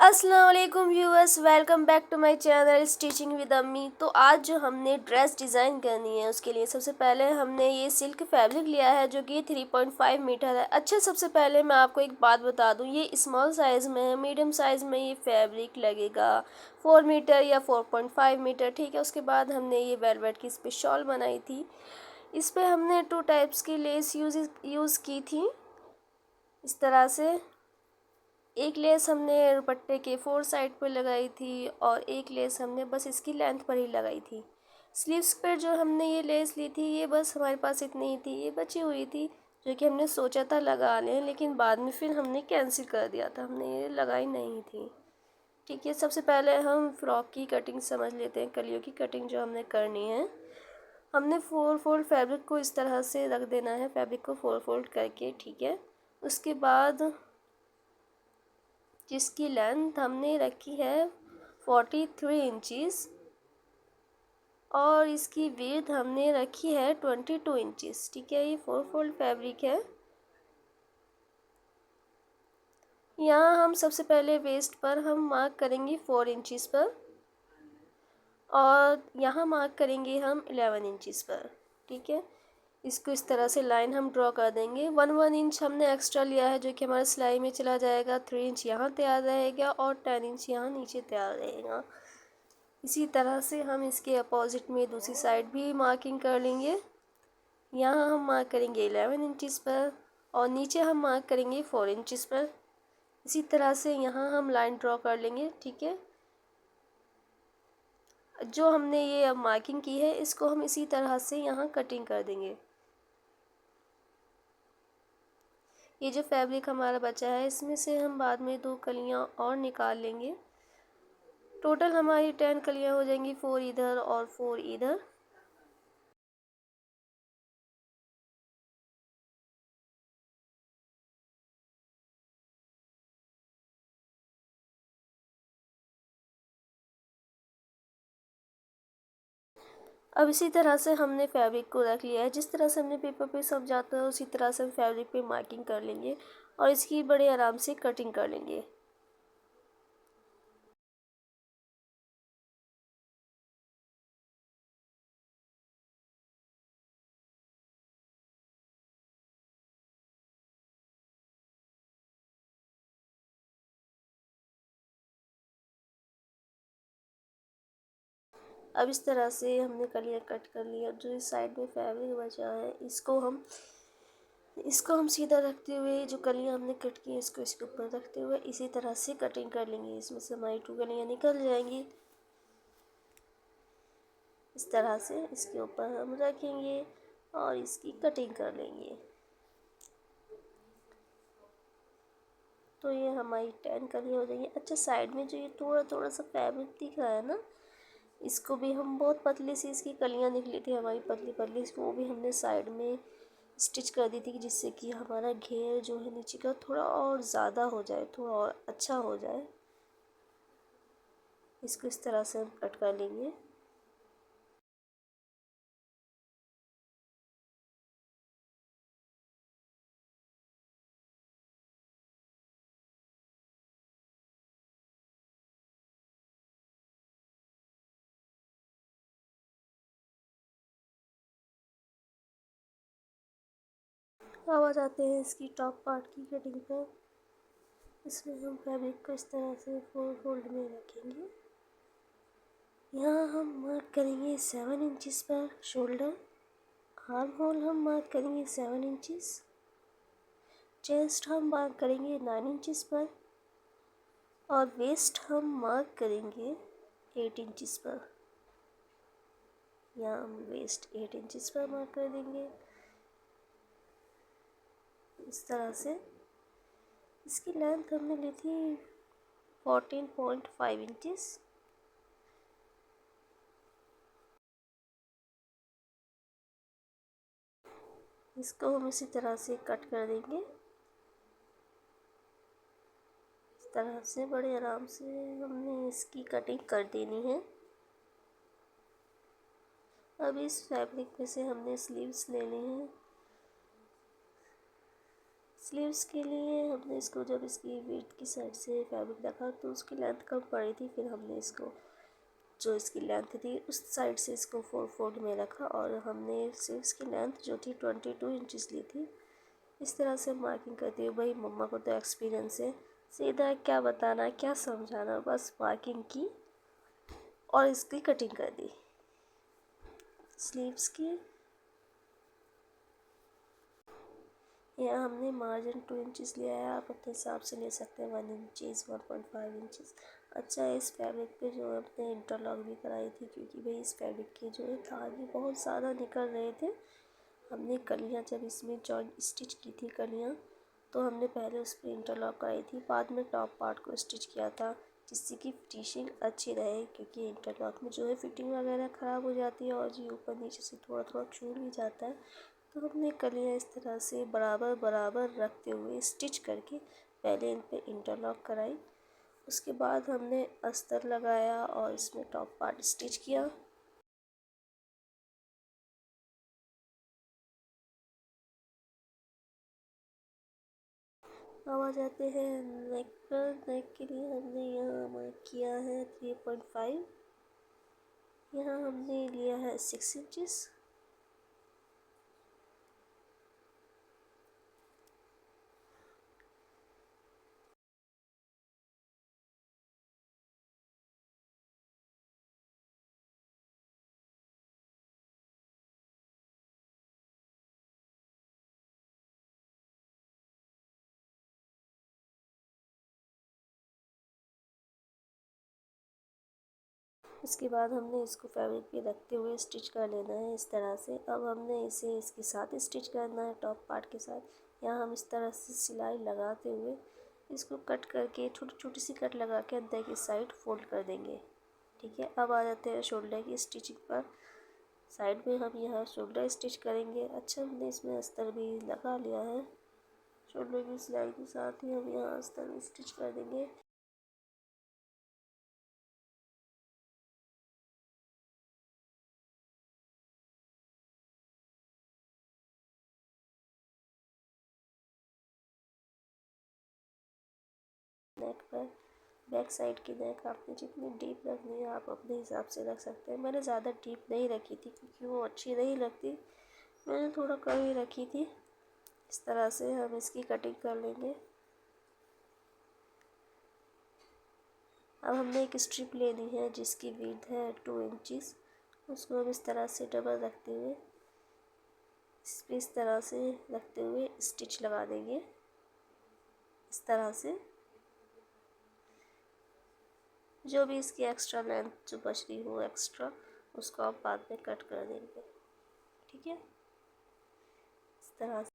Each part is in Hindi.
अस्सलाम वालेकुम viewers, welcome back to my channel stitching with अम्मी। तो आज जो हमने ड्रेस डिज़ाइन करनी है उसके लिए सबसे पहले हमने ये सिल्क फैब्रिक लिया है जो कि 3.5 मीटर है। अच्छा, सबसे पहले मैं आपको एक बात बता दूं, ये स्मॉल साइज़ में है, मीडियम साइज़ में ये फैब्रिक लगेगा 4 मीटर या 4.5 मीटर, ठीक है। उसके बाद हमने ये वेलवेट की इस पर शॉल बनाई थी। इस पर हमने 2 टाइप्स की लेस यूज़ की थी। इस तरह से एक लेस हमने दुपट्टे के 4 साइड पे लगाई थी और एक लेस हमने बस इसकी लेंथ पर ही लगाई थी। स्लीव्स पर जो हमने ये लेस ली थी ये बस हमारे पास इतनी ही थी, ये बची हुई थी जो कि हमने सोचा था लगा लें, लेकिन बाद में फिर हमने कैंसिल कर दिया था, हमने ये लगाई नहीं थी। ठीक है, सबसे पहले हम फ्रॉक की कटिंग समझ लेते हैं। कलियों की कटिंग जो हमने करनी है, हमने 4 फोल्ड फैब्रिक को इस तरह से रख देना है, फैब्रिक को 4 फोल्ड करके, ठीक है। उसके बाद जिसकी लेंथ हमने रखी है 43 इंचज़ और इसकी विड्थ हमने रखी है 22 इंचज़, ठीक है। ये 4 फोल्ड फैब्रिक है। यहाँ हम सबसे पहले वेस्ट पर हम मार्क करेंगे 4 इंचज़ पर और यहाँ मार्क करेंगे हम 11 इंचज़ पर, ठीक है। इसको इस तरह से लाइन हम ड्रॉ कर देंगे। 1 इंच हमने एक्स्ट्रा लिया है जो कि हमारे सिलाई में चला जाएगा। 3 इंच यहाँ तैयार रहेगा और 10 इंच यहाँ नीचे तैयार रहेगा। इसी तरह से हम इसके अपोजिट में दूसरी साइड भी मार्किंग कर लेंगे। यहाँ हम मार्क करेंगे 11 इंचज़ पर और नीचे हम मार्क करेंगे 4 इंचज़ पर। इसी तरह से यहाँ हम लाइन ड्रॉ कर लेंगे, ठीक है। जो हमने ये अब मार्किंग की है इसको हम इसी तरह से यहाँ कटिंग कर देंगे। ये जो फैब्रिक हमारा बचा है इसमें से हम बाद में 2 कलियाँ और निकाल लेंगे। टोटल हमारी 10 कलियाँ हो जाएंगी, 4 इधर और 4 इधर। अब इसी तरह से हमने फैब्रिक को रख लिया है। जिस तरह से हमने पेपर पे सब जाता है उसी तरह से हम फैब्रिक पे मार्किंग कर लेंगे और इसकी बड़े आराम से कटिंग कर लेंगे। अब इस तरह से हमने कलियाँ कट कर ली। अब जो इस साइड में फैब्रिक बचा है इसको हम सीधा रखते हुए, जो कलियाँ हमने कट की इसको इसके ऊपर रखते हुए इसी तरह से कटिंग कर लेंगे। इसमें से हमारी 2 कलियाँ निकल जाएंगी। इस तरह से इसके ऊपर हम रखेंगे और इसकी कटिंग कर लेंगे। तो ये हमारी 10 कलियाँ हो जाएंगी। अच्छा, साइड में जो ये थोड़ा थोड़ा सा फैब्रिक दिख रहा है ना, इसको भी हम बहुत पतली सी इसकी कलियाँ निकली थी हमारी पतली पतली, इसको वो भी हमने साइड में स्टिच कर दी थी जिससे कि हमारा घेर जो है नीचे का थोड़ा और ज़्यादा हो जाए, थोड़ा और अच्छा हो जाए। इसको इस तरह से हम कट कर लेंगे। अब आ जाते हैं इसकी टॉप पार्ट की कटिंग पर। इसमें हम फैब्रिक को इस तरह से 4 फोल्ड में रखेंगे। यहाँ हम मार्क करेंगे 7 इंचज़ पर शोल्डर। आर्म होल हम मार्क करेंगे 7 इंचज़। चेस्ट हम मार्क करेंगे 9 इंचज़ पर और वेस्ट हम मार्क करेंगे 8 इंचज़ पर। यहाँ हम वेस्ट 8 इंचज़ पर मार्क कर देंगे। इस तरह से इसकी लेंथ हमने ली थी 14.5 इंचज़। इसको हम इसी तरह से कट कर देंगे। इस तरह से बड़े आराम से हमने इसकी कटिंग कर देनी है। अब इस फैब्रिक में से हमने स्लीव्स लेने हैं। स्लीव्स के लिए हमने इसको जब इसकी वेट की साइड से फैब्रिक रखा तो उसकी लेंथ कम पड़ी थी, फिर हमने इसको जो इसकी लेंथ थी उस साइड से इसको 4/4 में रखा और हमने स्लीव्स की लेंथ जो थी 22 इंचज़ ली थी। इस तरह से मार्किंग करती है। भाई मम्मा को तो एक्सपीरियंस है, सीधा क्या बताना क्या समझाना, बस मार्किंग की और इसकी कटिंग कर दी स्लीव्स की। यहाँ हमने मार्जिन 2 इंचज़ लिया है, आप अपने हिसाब से ले सकते हैं 1 इंचज़ 1.5 इंचज़। अच्छा इस फैब्रिक पे जो हमने इंटरलॉक भी कराई थी, क्योंकि भाई इस फैब्रिक के जो है धागे बहुत ज़्यादा निकल रहे थे। हमने कलियाँ जब इसमें जॉइंट स्टिच की थी कलियाँ, तो हमने पहले उस पर इंटरलॉक कराई थी, बाद में टॉप पार्ट को स्टिच किया था जिससे कि फिटिशिंग अच्छी रहे, क्योंकि इंटरलॉक में जो है फिटिंग वगैरह ख़राब हो जाती है और जी ऊपर नीचे से थोड़ा थोड़ा छूट भी जाता है। तो हमने कलियाँ इस तरह से बराबर बराबर रखते हुए स्टिच करके पहले इन पे इंटरलॉक कराई, उसके बाद हमने अस्तर लगाया और इसमें टॉप पार्ट स्टिच किया। अब आ जाते हैं नेक पर। नेक के लिए हमने यहाँ मार्क किया है 3.5, यहाँ हमने लिया है 6 इंचज़। इसके बाद हमने इसको फैब्रिक पे रखते हुए स्टिच कर लेना है इस तरह से। अब हमने इसे इसके साथ स्टिच करना है टॉप पार्ट के साथ। यहाँ हम इस तरह से सिलाई लगाते हुए इसको कट करके छोटी छोटी सी कट लगा के अंदर की साइड फोल्ड कर देंगे। ठीक है, अब आ जाते हैं शोल्डर की स्टिचिंग पर। साइड में हम यहाँ शोल्डर स्टिच करेंगे। अच्छा हमने इसमें अस्तर भी लगा लिया है, शोल्डर की सिलाई के साथ ही हम यहाँ अस्तर भी स्टिच कर देंगे। नेक पर बैक साइड की नेक आपने जितनी डीप रखनी है आप अपने हिसाब से रख सकते हैं। मैंने ज़्यादा डीप नहीं रखी थी क्योंकि वो अच्छी नहीं लगती, मैंने थोड़ा कम ही रखी थी। इस तरह से हम इसकी कटिंग कर लेंगे। अब हमने एक स्ट्रिप लेनी है जिसकी विड्थ है 2 इंचज़, उसको हम इस तरह से डबल रखते हुए इस पर इस तरह से रखते हुए स्टिच लगा देंगे इस तरह से। जो भी इसकी एक्स्ट्रा लेंथ जो बच रही हो एक्स्ट्रा, उसको आप बाद में कट कर देंगे। ठीक है, इस तरह से।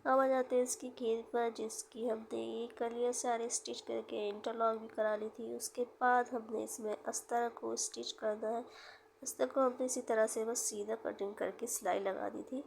अब आ जाते हैं इसकी घेर पर, जिसकी हमने ये कलियाँ सारे स्टिच करके इंटरलॉक भी करा ली थी। उसके बाद हमने इसमें अस्तर को स्टिच करना है। अस्तर को हमने इसी तरह से बस सीधा कटिंग करके सिलाई लगा दी थी।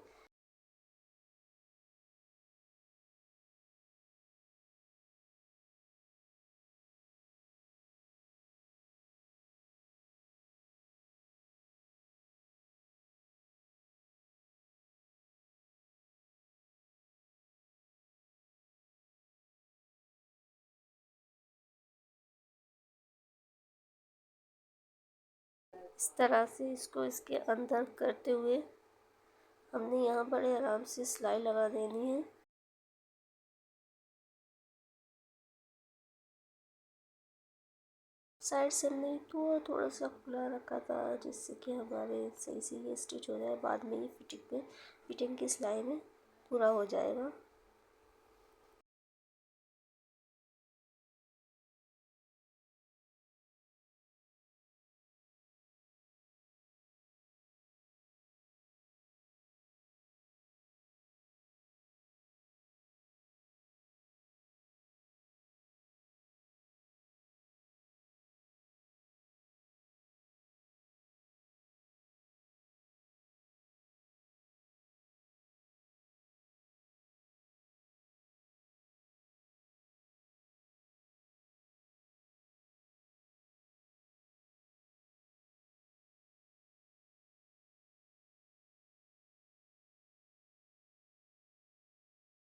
इस तरह से इसको इसके अंदर करते हुए हमने यहाँ बड़े आराम से सिलाई लगा देनी है। साइड से हमने थोड़ा थोड़ा सा खुला रखा था जिससे कि हमारे सही से ये स्टिच हो जाए, बाद में ये फिटिंग की सिलाई में पूरा हो जाएगा।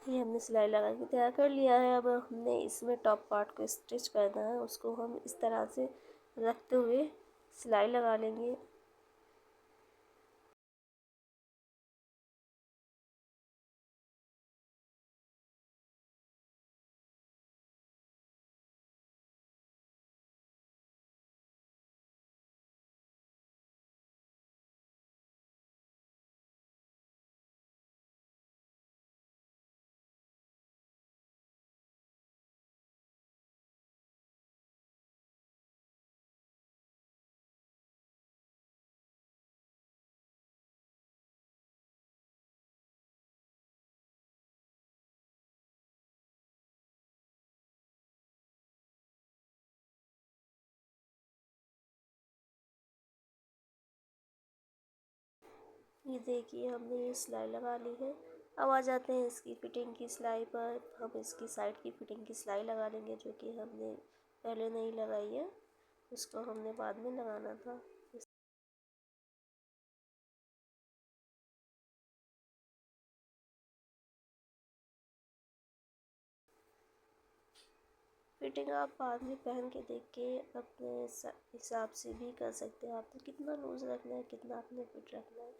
ये हमने सिलाई लगा के तैयार कर लिया है। अब हमने इसमें टॉप पार्ट को स्टिच करना है। उसको हम इस तरह से रखते हुए सिलाई लगा लेंगे। ये देखिए हमने ये सिलाई लगा ली है। अब आ जाते हैं इसकी फिटिंग की सिलाई पर। हम इसकी साइड की फिटिंग की सिलाई लगा लेंगे, जो कि हमने पहले नहीं लगाई है, उसको हमने बाद में लगाना था। फिटिंग आप बाद में पहन के देख के अपने हिसाब से भी कर सकते हैं। आपको कितना लूज़ रखना है, कितना आपने फिट रखना है,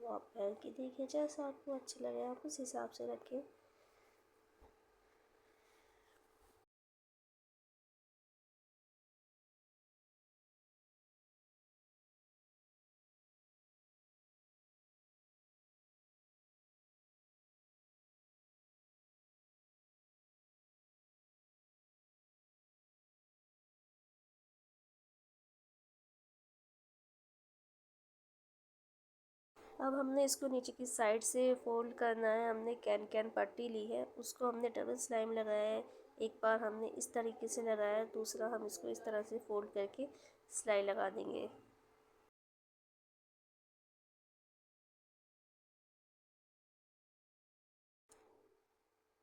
वो आप पहन के देखिए। जैसा आपको अच्छा लगे आप उस हिसाब से रखें। अब हमने इसको नीचे की साइड से फोल्ड करना है। हमने कैन कैन पट्टी ली है, उसको हमने डबल सिलाई में लगाया है। एक बार हमने इस तरीके से लगाया है, दूसरा हम इसको इस तरह से फोल्ड करके सिलाई लगा देंगे।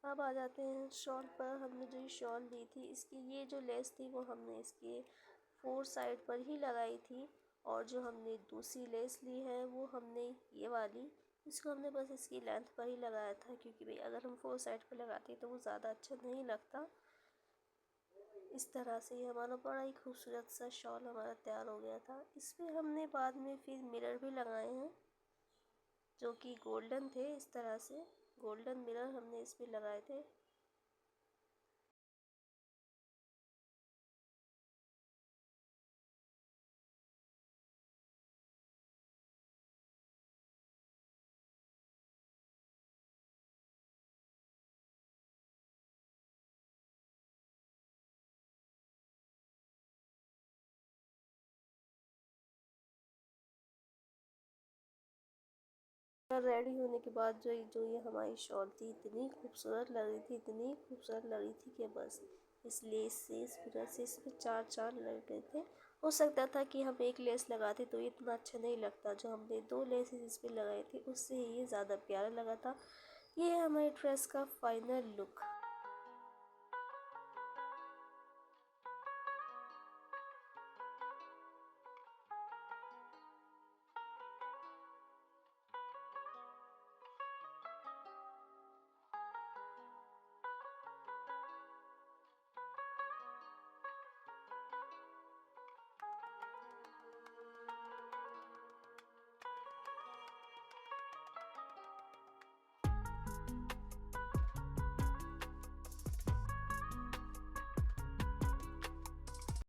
अब आ जाते हैं शॉल पर। हमने जो ये शॉल ली थी, इसकी ये जो लेस थी वो हमने इसके फोर साइड पर ही लगाई थी। और जो हमने दूसरी लेस ली है वो हमने ये वाली, इसको हमने बस इसकी लेंथ पर ही लगाया था, क्योंकि भाई अगर हम फोर साइड पर लगाते तो वो ज़्यादा अच्छा नहीं लगता। इस तरह से ये हमारा बड़ा ही खूबसूरत सा शॉल हमारा तैयार हो गया था। इसमें हमने बाद में फिर मिरर भी लगाए हैं, जो कि गोल्डन थे। इस तरह से गोल्डन मिरर हमने इसमें लगाए थे। रेडी होने के बाद जो ये हमारी शॉल थी, इतनी खूबसूरत लग रही थी, इतनी खूबसूरत लग रही थी कि बस इस लेस से, इस फिगर से इसमें चार चार लग गए थे। हो सकता था कि हम एक लेस लगाते तो ये इतना अच्छा नहीं लगता। जो हमने दो लेसेस इस पर लगाई थी उससे ये ज़्यादा प्यारा लगा था। ये है हमारी ड्रेस का फाइनल लुक।